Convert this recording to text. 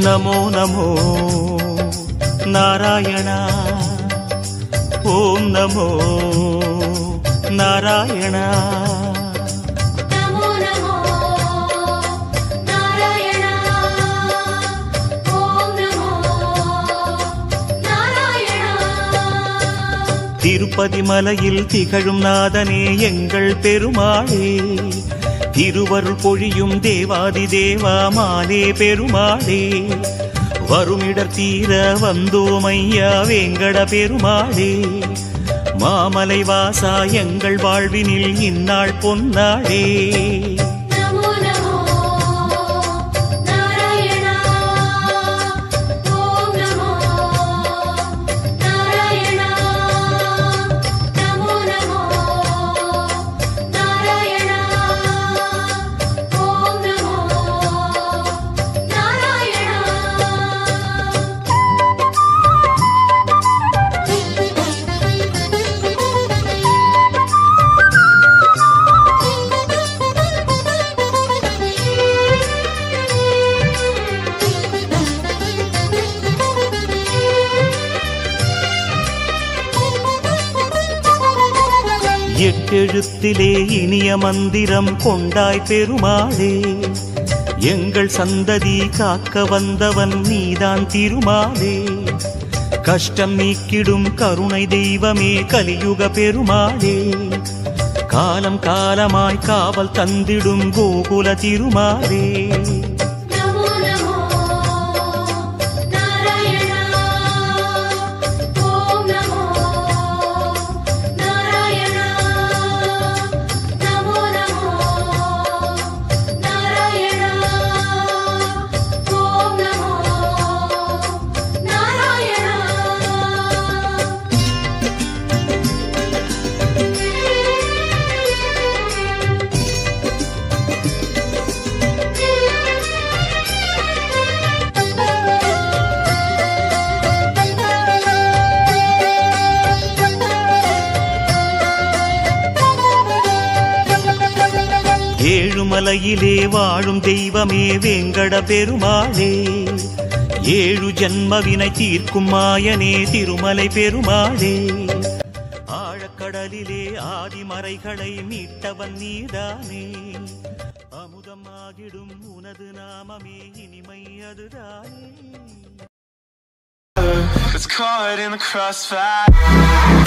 नमो नमो नारायण ओम नमो नारायण नमो नमो नारायण ओम नमो नारायण तिरुपति मலையில் திகழும் நாதனே எங்கள் பெருமாளே திருவருள் பொழியும் தேவாதி தேவா மாலே பெருமாளே வருமிடர் தீர வந்தோமையா வேங்கட பெருமாளே மாமலை வாசா எங்கள் வாழ்வினில் இந்நாள் பொன்னாளே எட்டெழுத்திலே இனிய மந்திரம் கொண்டாய் பெருமாளே எங்கள் சந்ததி காக்க வந்தவன் நீதான் திருமாலே கஷ்டம் நீக்கிடும் கருணை தெய்வமே கலியுக பெருமாளே காலம் காலமாய் காவல் தந்திடும் கோகுல திருமாலே ஏழுமலையிலே வாழும் தெய்வமே வேங்கட பெருமாளே ஏழு ஜன்மவினை தீர்க்கும் மாயனே திருமலை பெருமாளே ஆழக்கடலிலே ஆதிமறைகளை மீட்டவன் நீதானே அமுதமாகிடும் உனது நாமமே இனிமை அதுதானே. It's caught in the crossfire.